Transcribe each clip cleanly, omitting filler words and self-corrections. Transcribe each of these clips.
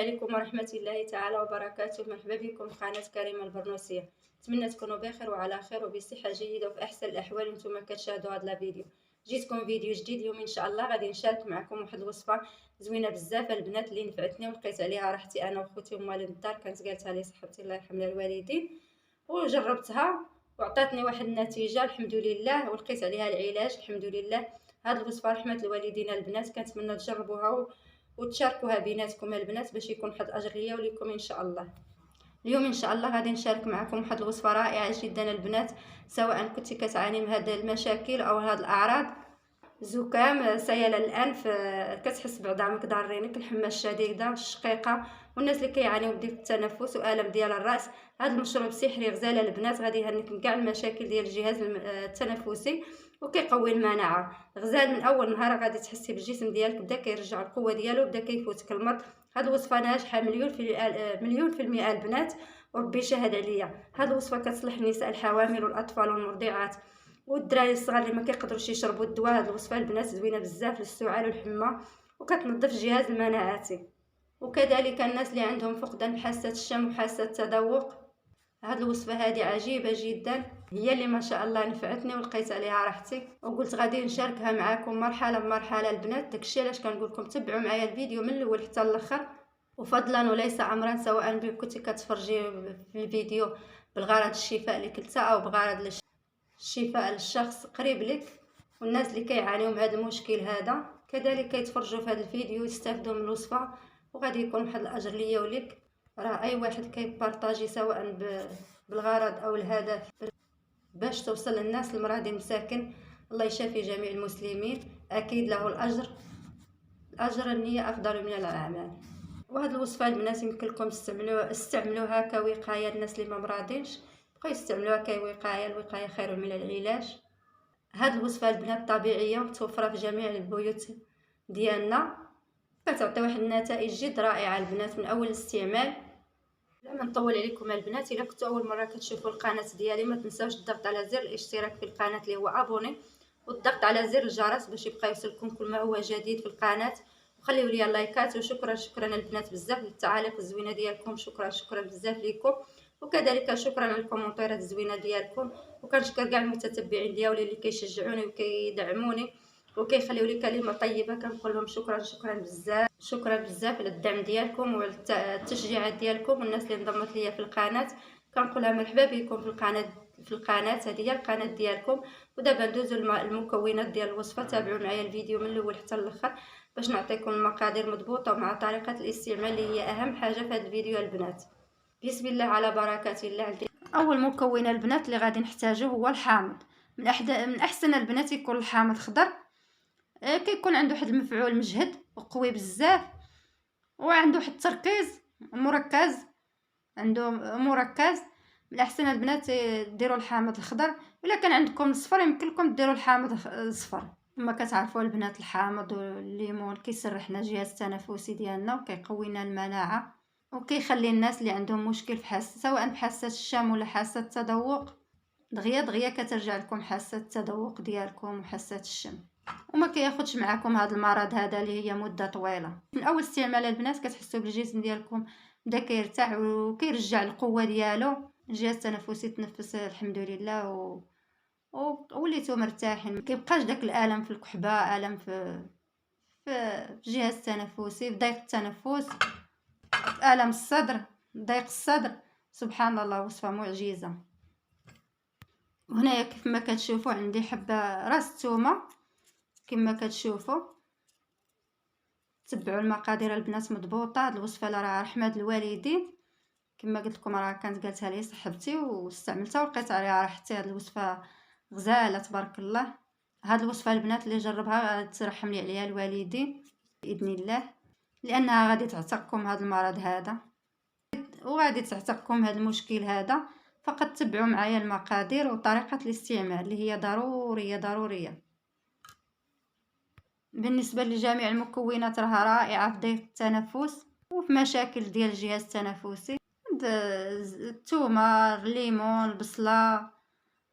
عليكم ورحمة الله تعالى وبركاته. مرحبا بكم في قناة كريمة البرنوسية. نتمنى تكونوا بخير وعلى خير وبصحة جيدة وفي أحسن الأحوال وانتم كتشاهدوا هذا الفيديو. جيتكم فيديو جديد اليوم إن شاء الله. غادي نشارك معكم واحد الوصفة زوينة بزاف البنات اللي نفعتني ولقيت عليها راحتي أنا وخوتي هما للدار. كانت قالتها لي صاحبتي الله يرحم لها الوالدين وجربتها وعطاتني واحد النتيجة الحمد لله ولقيت عليها العلاج الحمد لله. هذه الوصفة رحمة الوالدين البنات، كنتمنى تجربوها وتشاركوها بيناتكم البنات باش يكون واحد الاجر ليا وليكم ان شاء الله. اليوم ان شاء الله غادي نشارك معكم واحد الوصفه رائعه جدا البنات، سواء كنتي كتعاني من هذه المشاكل او هذه الاعراض، زكام، سيل الانف، كتحس بعظامك ضارينك، الحمى الشديده، الشقيقه، والناس اللي كيعانيو بضيق التنفس والم ديال الراس. هذا المشروب سحري غزاله البنات غادي يهنيك من كاع المشاكل ديال الجهاز التنفسي وكيقوي المناعه. غزال من اول نهار غادي تحسي بالجسم ديالك بدا كيرجع القوه ديالو، بدا كيفوتك المرض. هذه الوصفه ناجحه مليون في المئه البنات وربي شاهد عليا. هذه الوصفه كتصلح النساء الحوامل والاطفال والمرضعات والدراري الصغار اللي ما كيقدروش يشربوا الدواء. هذه الوصفه البنات زوينه بزاف للسعال والحمى وكتنظف الجهاز المناعتي، وكذلك الناس اللي عندهم فقدان حاسه الشم وحاسه التذوق. هذه الوصفه هذه عجيبه جدا، هي اللي ما شاء الله نفعتني ولقيت عليها راحتي وقلت غادي نشاركها معكم مرحله بمرحله البنات. داكشي علاش كنقول لكم تبعوا معايا الفيديو من الاول حتى الاخر، وفضلا وليس امرا، سواء كنتي كتفرجي في الفيديو بالغرض الشفاء لكلتا او بغرض الشفاء للشخص قريب لك والناس اللي كيعانيوا من هذا المشكل هذا كذلك كيتفرجوا في هذا الفيديو يستافدوا من الوصفه وغادي يكون واحد الاجر ليا وليك. راه اي واحد كيبارطاجي سواء بالغرض او الهدف باش توصل للناس المراضي المساكن، الله يشافي جميع المسلمين، اكيد له الاجر. الاجر النية افضل من الاعمال. وهاد الوصفه البنات يمكن لكم استعملوها كوقايه للناس اللي ما مرادينش، بقاو يستعملوها كوقايه، الوقايه خير من العلاج. هاد الوصفه البنات طبيعيه متوفره في جميع البيوت ديالنا، كتعطي واحد النتائج جد رائعه البنات من اول الاستعمال. لا ما نطول عليكم البنات، الا كنتوا اول مره كتشوفوا القناه ديالي ما تنساوش الضغط على زر الاشتراك في القناه اللي هو ابوني والضغط على زر الجرس باش يبقى يوصلكم كل ما هو جديد في القناه، وخليوا لي اللايكات. وشكرا البنات بزاف للتعاليق الزوينه ديالكم، شكرا بزاف ليكم، وكذلك شكرا على الكومونتيرات الزوينه ديالكم. وكنشكر كاع المتتبعين ديالي اللي كيشجعوني وكيدعموني وكيخليوا لي كلمه طيبه، كنقول لهم شكرا بزاف. شكرا بزاف على الدعم ديالكم وعلى التشجيعات ديالكم، والناس اللي انضمت ليا في القناه كنقولها مرحبا بكم في القناه. هذه هي القناه ديالكم. ودابا ندوزو المكونات ديال الوصفه. تابعوا معايا الفيديو من الاول حتى الاخر باش نعطيكم المقادير مضبوطه ومع طريقه الاستعمال اللي هي اهم حاجه في هذا الفيديو البنات. بسم الله على بركه الله. اول مكون البنات اللي غادي نحتاجه هو الحامض. من احسن البنات يكون الحامض خضر، كيكون عنده واحد المفعول مجهد وقوي بزاف وعنده واحد التركيز مركز، عنده مركز. من احسن البنات ديروا الحامض الخضر، الا كان عندكم الصفر يمكن لكم ديروا الحامض الصفر. كما كتعرفوا البنات الحامض والليمون كيسرحنا الجهاز التنفسي ديالنا وكيقوي لنا المناعه وكيخلي الناس اللي عندهم مشكل في سواء في حاسه الشم ولا حاسه التذوق دغيا كترجع لكم حاسه التذوق ديالكم وحاسه الشم، وما كياخدش معكم هذا المرض هذا اللي هي مده طويله. من اول استعمال البنات كتحسوا بالجسم ديالكم بدا كيرتاح وكيرجع القوه ديالو، الجهاز التنفسي تنفس الحمد لله وليتو مرتاحين. مكيبقاش داك الالم في الكحبه، الم في الجهاز التنفسي، في ضيق التنفس، في الم الصدر، ضيق الصدر. سبحان الله وصفه معجزه. وهنايا كيف ما كتشوفوا عندي حبه راس الثومه كما كتشوفوا. تبعوا المقادير البنات مضبوطه. هاد الوصفه راه رحمه الوالدين كما قلت لكم، راه كانت قالتها لي صاحبتي واستعملتها ولقيت عليها راحتي. هاد الوصفه غزاله تبارك الله. هاد الوصفه البنات اللي جربها ترحم لي عليها الوالدين باذن الله، لانها غادي تعتقكم هاد المرض هذا وغادي تعتقكم هاد المشكل هذا. فقط تبعوا معايا المقادير وطريقه الاستعمال اللي هي ضروريه. بالنسبه لجميع المكونات راها رائعه في ضيق التنفس وفي مشاكل ديال الجهاز التنفسي. الثومه، الليمون، البصله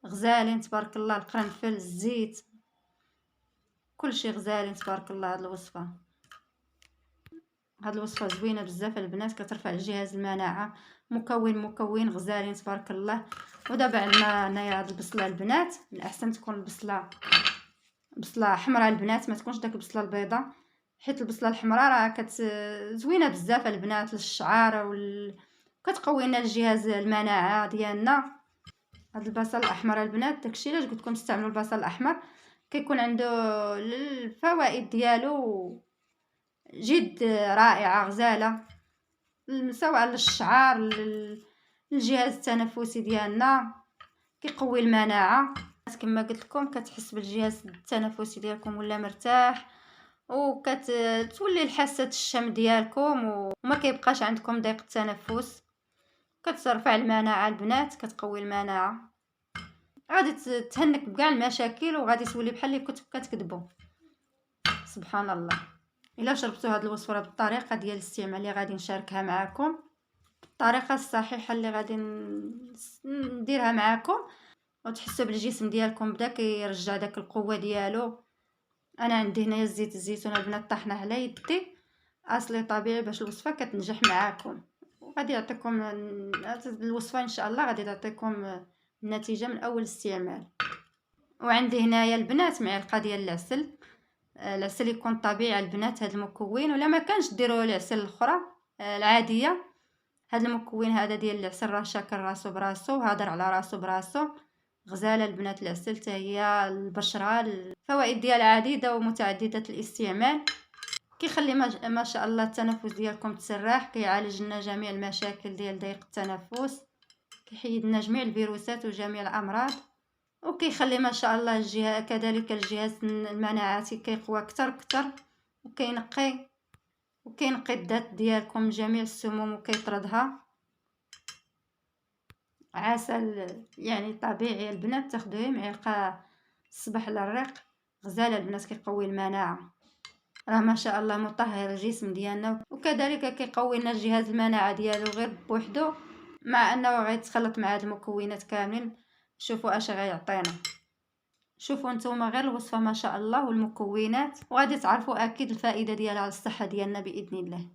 غزالين تبارك الله، القرنفل، الزيت، كل شيء غزالين تبارك الله. هاد الوصفه هاد الوصفه زوينه بزاف البنات، كترفع الجهاز المناعه. مكون غزالين تبارك الله. ودابا عندنا هنايا هاد البصله البنات، من الاحسن تكون البصله حمراء البنات، ما تكونش داك البصله البيضاء، حيت البصله الحمراء راه زوينه بزاف البنات للشعر كتقوي لنا الجهاز المناعه ديالنا. هاد البصل الاحمر البنات، داكشي علاش قلت لكم استعملوا البصل الاحمر، كيكون عنده الفوائد ديالو جد رائعه غزاله، سواء للشعر للجهاز التنفسي ديالنا، كيقوي المناعه. كما قلت لكم كتحس بالجهاز التنفسي ديالكم ولا مرتاح، وكتولي الحاسه الشم ديالكم وما كيبقاش عندكم ضيق التنفس. كترفع المناعه البنات، كتقوي المناعه، غادي تهنك بكاع المشاكل، وغادي تولي بحال اللي كنتو كتكذبوا. سبحان الله. الا شربتوا هذه الوصفه بالطريقه ديال الاستعمال اللي غادي نشاركها معكم، الطريقه الصحيحه اللي غادي نديرها معكم، وتحسوا بالجسم ديالكم بدا كيرجع داك القوه ديالو. انا عندي هنايا زيت الزيتون البنات طحنه على يدي، اصلي طبيعي باش الوصفه كتنجح معكم، وغادي يعطيكم الوصفه ان شاء الله غادي تعطيكم النتيجه من اول استعمال. وعندي هنايا البنات معلقه ديال العسل. العسل يكون طبيعي البنات، هذا المكون، ولا ما كانش ديروا العسل الاخرى العاديه. هذا المكون هذا ديال العسل راه شاكر راسو براسو، وهادر على راسو براسو. غزاله البنات العسل حتى هي البشره، الفوائد ديالها عديده ومتعدده الاستعمال. كيخلي ما شاء الله التنفس ديالكم تسرح، كيعالج لنا جميع المشاكل ديال ضيق التنفس، كيحيد لنا جميع الفيروسات وجميع الامراض، وكيخلي ما شاء الله كذلك الجهاز المناعتي كيقوى اكثر، وكينقي الذات ديالكم من جميع السموم وكيطردها. عسل يعني طبيعي البنات، تاخذوه معلقه الصباح للريق. غزاله البنات كيقوي المناعه، راه ما شاء الله مطهر الجسم ديالنا، وكذلك كيقوي لنا الجهاز المناعه ديالو غير بوحدو، مع انه غيتخلط مع هاد المكونات كاملين. شوفوا اش غيعطينا، شوفوا نتوما غير الوصفه ما شاء الله والمكونات، وغادي تعرفوا اكيد الفائده ديالها على الصحه ديالنا باذن الله.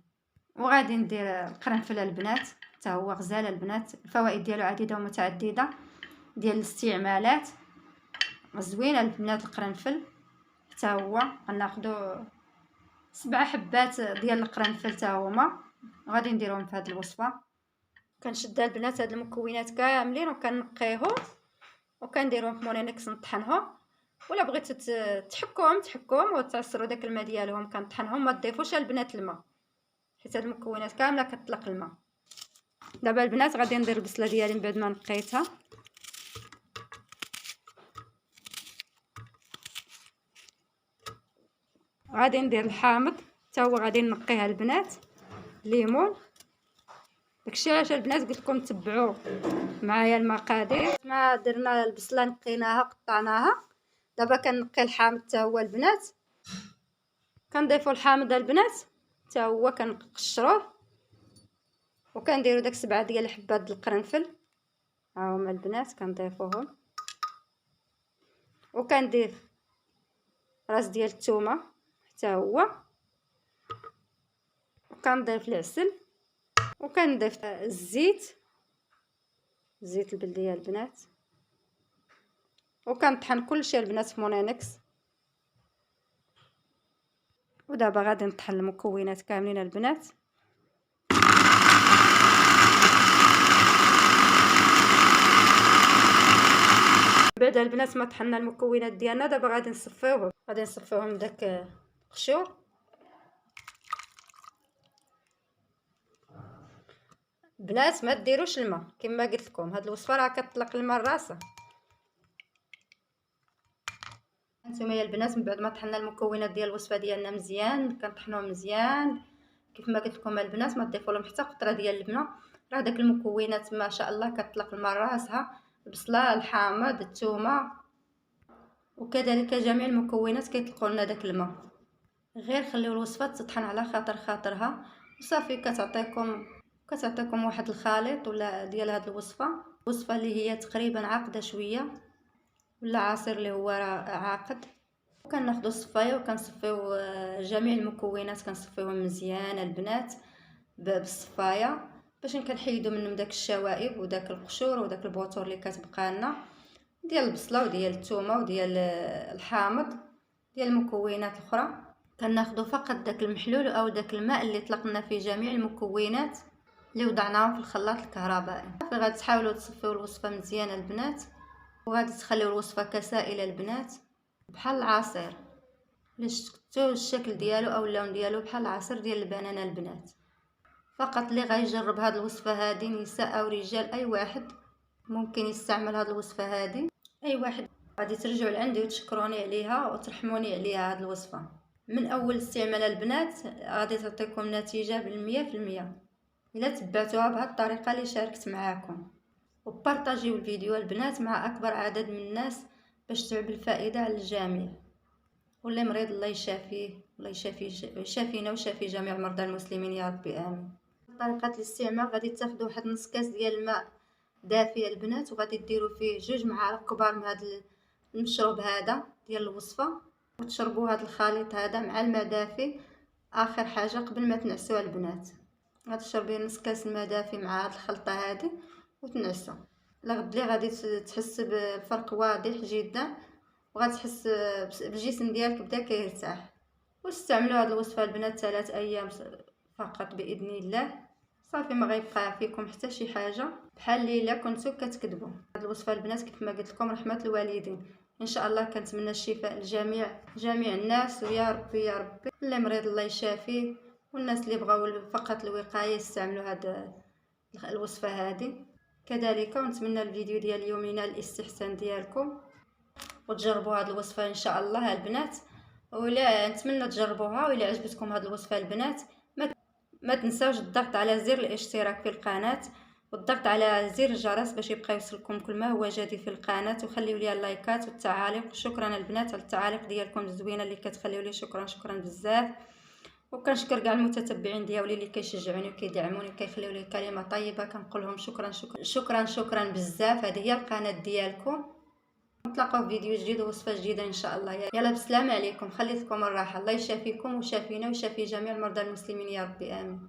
وغادي ندير القرنفل البنات، حتى هو غزال البنات، الفوائد ديالو عديده ومتعدده ديال الاستعمالات. زوين البنات القرنفل، حتى هو غناخذوا 7 حبات ديال القرنفل حتى هما، غادي نديرهم في هذه الوصفه. كنشد البنات هاد المكونات كاملين وكنقيهم وكنديرهم في مونينكس نطحنهم، ولا بغيتوا تحكوهم وتعصروا داك الماء ديالهم كنطحنهم. ما تضيفوش البنات الماء، حيت هاد المكونات كامله كتطلق الماء. دابا البنات غادي ندير البصله ديالي من بعد ما نقيتها. غادي ندير الحامض حتى هو غادي نقيه البنات، ليمون. داكشي علاش البنات قلت لكم تبعوا معايا المقادير. ما درنا البصله نقيناها قطعناها، دابا كنقي الحامض حتى هو البنات، كنضيفوا الحامض البنات حتى هو كنقشروه، وكنديروا داك 7 ديال الحبات د القرنفل ها هما البنات كنضيفوهم، وكنضيف راس ديال الثومه حتى هو، وكنضيف العسل، وكنضيف الزيت البلديه البنات، وكنطحن كلشي البنات في مونينكس. ودابا غادي نطحن المكونات كاملين البنات. بعد البنات ما طحنا المكونات ديالنا، دابا غادي نصفيوهم داك القشور. بنات ما ديروش الماء، كما قلت لكم هاد الوصفه راه كتطلق الماء راسه. هانتوما يا البنات، من بعد ما طحنا المكونات ديال الوصفه ديالنا مزيان، كنطحنوهم مزيان كيف ما قلت لكم البنات، ما تضيفوا لهم حتى قطره ديال الماء، راه داك المكونات ما شاء الله كتطلق الماء راسها، البصله، الحامض، الثومه، وكذلك جميع المكونات كيطلقوا لنا داك الماء. غير خليو الوصفه تطحن على خاطرها وصافي، كتعطيكم واحد الخليط ولا ديال هاد الوصفه اللي هي تقريبا عاقده شويه، ولا عصير اللي هو عاقد. وكناخدو الصفايه وكنصفيو جميع المكونات، كنصفيوهم مزيان البنات بالصفايه باش كنحيدو منهم داك الشوائب وداك القشور وداك البوتور اللي كتبقى لنا ديال البصله وديال الثومه وديال الحامض ديال المكونات الاخرى. كناخدو فقط داك المحلول او داك الماء اللي طلقنا فيه جميع المكونات اللي وضعناهم في الخلاط الكهربائي. غادي تحاولوا تصفيو الوصفه مزيان البنات، وغادي تخليو الوصفه كسائل البنات بحال العصير باش شفتوا الشكل ديالو او اللون ديالو بحال العصير ديال البنانه البنات. فقط اللي غيجرب هاد الوصفه هذه نساء او رجال اي واحد ممكن يستعمل هاد الوصفه هذه، اي واحد غادي ترجعوا لعندي وتشكروني عليها وترحموني عليها. هاد الوصفه من اول استعمال البنات غادي تعطيكم نتيجه ب100% الا تبعتوها بهاد الطريقه اللي شاركت معاكم. وبارطاجيو الفيديو البنات مع اكبر عدد من الناس باش تعم الفائده على الجميع. واللي مريض الله يشافيه، الله يشافينا ويشافي جميع مرضى المسلمين يا ربي امين. طريقه الاستعمال غادي تاخذوا واحد نص كاس ديال الماء دافي البنات وغادي ديروا فيه 2 معالق كبار من هذا المشروب هذا ديال الوصفه، وتشربوا هذا الخليط هذا مع الماء دافي. اخر حاجه قبل ما تنعسوا البنات غتشربي نص كاس الماء دافي مع هذه الخلطه هذه وتنعسوا. لغد غادي تحس بفرق واضح جدا وغتحس بالجسم ديالك بدا كيرتاح. واستعملوا هذه الوصفه البنات 3 ايام فقط باذن الله، صافي ما غيبقى فيكم حتى شي حاجه بحال اللي الا كنتو كتكذبوا. هذه الوصفه البنات كيف ما قلت لكم رحمه الوالدين. ان شاء الله كنتمنى الشفاء لجميع الناس، ويا ربي يا ربي اللي مريض الله يشافيه، والناس اللي بغاو فقط الوقايه يستعملوا هذه الوصفه هذه كذلك. ونتمنى الفيديو ديال اليوم ينال الاستحسان ديالكم وتجربوا هذه الوصفه ان شاء الله البنات. ولا نتمنى تجربوها، وإلا عجبتكم هذه الوصفه البنات ما تنساوش الضغط على زر الاشتراك في القناه والضغط على زر الجرس باش يبقى يوصلكم كل ما هو جديد في القناه. وخليوا لي اللايكات والتعاليق. شكرا البنات على التعاليق ديالكم الزوينه اللي كتخليوا لي، شكرا بزاف. وكنشكر كاع المتتبعين ديالي اللي كيشجعوني وكيدعموني وكيخليوا لي كلمه طيبه، كنقول لهم شكرا بزاف. هذه هي القناه ديالكم. نتلاقاو في فيديو جديد ووصفه جديده ان شاء الله. يلا بسلامه عليكم، خليت لكم الراحه. الله يشافيكم ويشافينا ويشافي جميع المرضى المسلمين يا ربي امين.